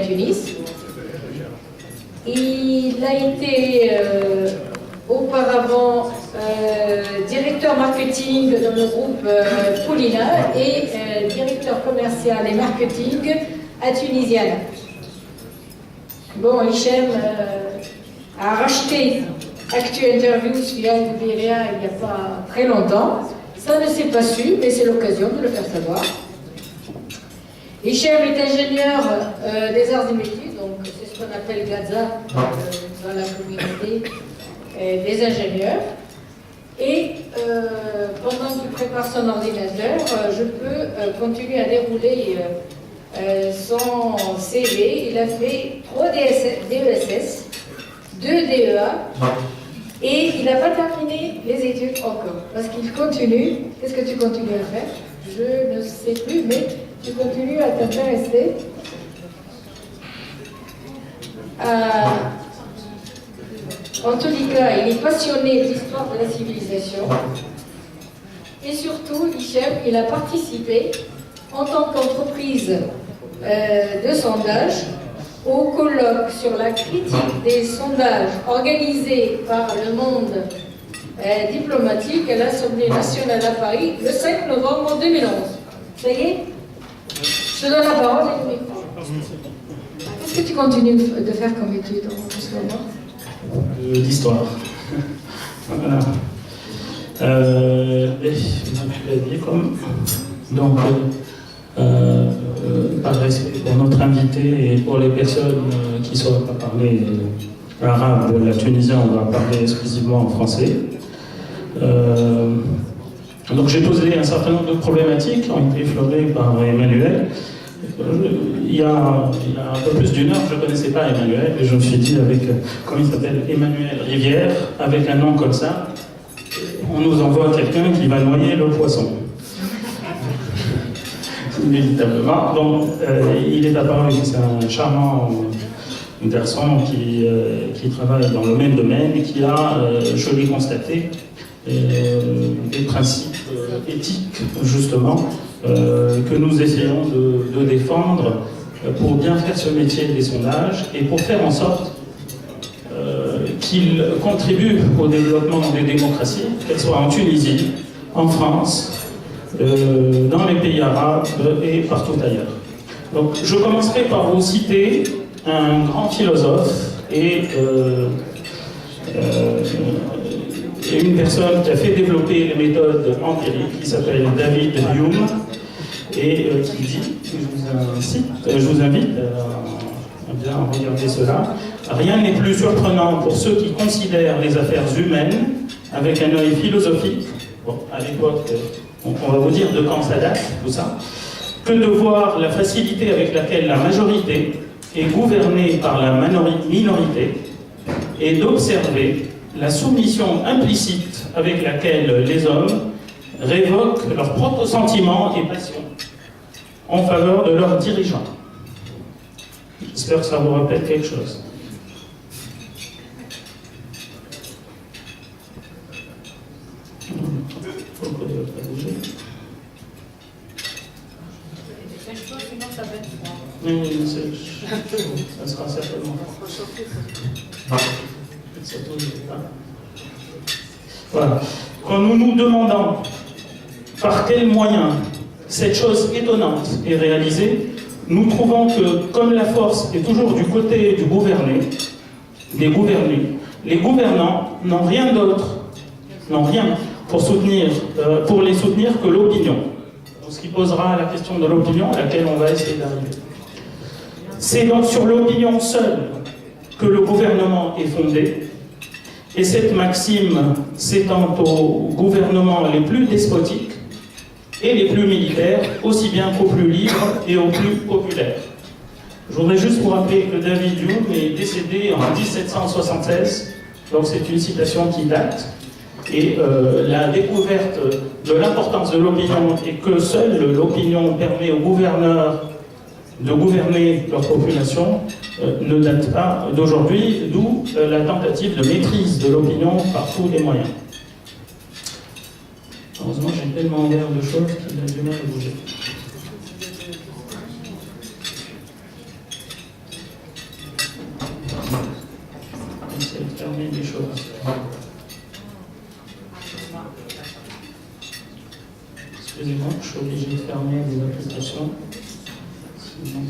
Tunis. Il a été auparavant directeur marketing dans le groupe Poulina et directeur commercial et marketing à Tunisiana. Bon, Hichem a racheté Actu Interviews via Iberia il n'y a pas très longtemps. Ça ne s'est pas su, mais c'est l'occasion de le faire savoir. Hichem est ingénieur des arts et métiers, donc c'est ce qu'on appelle Gaza dans la communauté des ingénieurs. Et pendant qu'il prépare son ordinateur, je peux continuer à dérouler son CV. Il a fait 3 DESS, 2 DEA, et il n'a pas terminé les études encore, parce qu'il continue. Qu'est-ce que tu continues à faire? Je ne sais plus, mais tu continues à t'intéresser en tous les cas, il est passionné de l'histoire de la civilisation. Et surtout, Hichem, il a participé en tant qu'entreprise de sondage au colloque sur la critique des sondages organisé par le monde diplomatique à l'Assemblée nationale à Paris le 5 novembre 2011. Ça y est? Je te donne la parole et le micro. Qu'est-ce que tu continues de faire comme étude en ce moment? L'histoire. Voilà. Donc, par respect pour notre invité et pour les personnes qui ne sauraient pas parler arabe ou la tunisien, on va parler exclusivement en français. Donc j'ai posé un certain nombre de problématiques qui ont été effleurées par Emmanuel. Il y a un peu plus d'une heure, je ne connaissais pas Emmanuel, et je me suis dit, avec, comment il s'appelle, Emmanuel Rivière, avec un nom comme ça, on nous envoie quelqu'un qui va noyer le poisson. Inévitablement. Donc, il est apparu que c'est un charmant garçon qui travaille dans le même domaine et qui a, je l'ai constaté, des principes éthiques, justement, que nous essayons de défendre pour bien faire ce métier des sondages et pour faire en sorte qu'il contribue au développement des démocraties, qu'elles soient en Tunisie, en France, dans les pays arabes et partout ailleurs. Donc je commencerai par vous citer un grand philosophe et une personne qui a fait développer les méthodes empiriques, qui s'appelle David Hume, et qui dit, je vous invite à bien regarder cela, rien n'est plus surprenant pour ceux qui considèrent les affaires humaines avec un œil philosophique, bon, à l'époque, on va vous dire de quand ça date, tout ça, que de voir la facilité avec laquelle la majorité est gouvernée par la minorité et d'observer la soumission implicite avec laquelle les hommes révoquent leurs propres sentiments et passions en faveur de leurs dirigeants. J'espère que ça vous rappelle quelque chose. Faut que pas bouger. Oui, ça sera certainement. Voilà. Quand nous nous demandons par quels moyens cette chose étonnante est réalisée, nous trouvons que, comme la force est toujours du côté du gouverné, des gouvernés, les gouvernants n'ont rien d'autre, n'ont rien pour les soutenir que l'opinion. Ce qui posera la question de l'opinion à laquelle on va essayer d'arriver. C'est donc sur l'opinion seule que le gouvernement est fondé, et cette maxime s'étend aux gouvernements les plus despotiques et les plus militaires, aussi bien qu'aux plus libres et aux plus populaires. Je voudrais juste vous rappeler que David Hume est décédé en 1776, donc c'est une citation qui date, et la découverte de l'importance de l'opinion et que seule l'opinion permet aux gouverneurs de gouverner leur population ne date pas d'aujourd'hui, d'où la tentative de maîtrise de l'opinion par tous les moyens. Heureusement, j'ai tellement l'air de choses qu'il a du mal à bouger. fermer les choses. Excusez-moi, je suis obligé de fermer les applications. Sinon...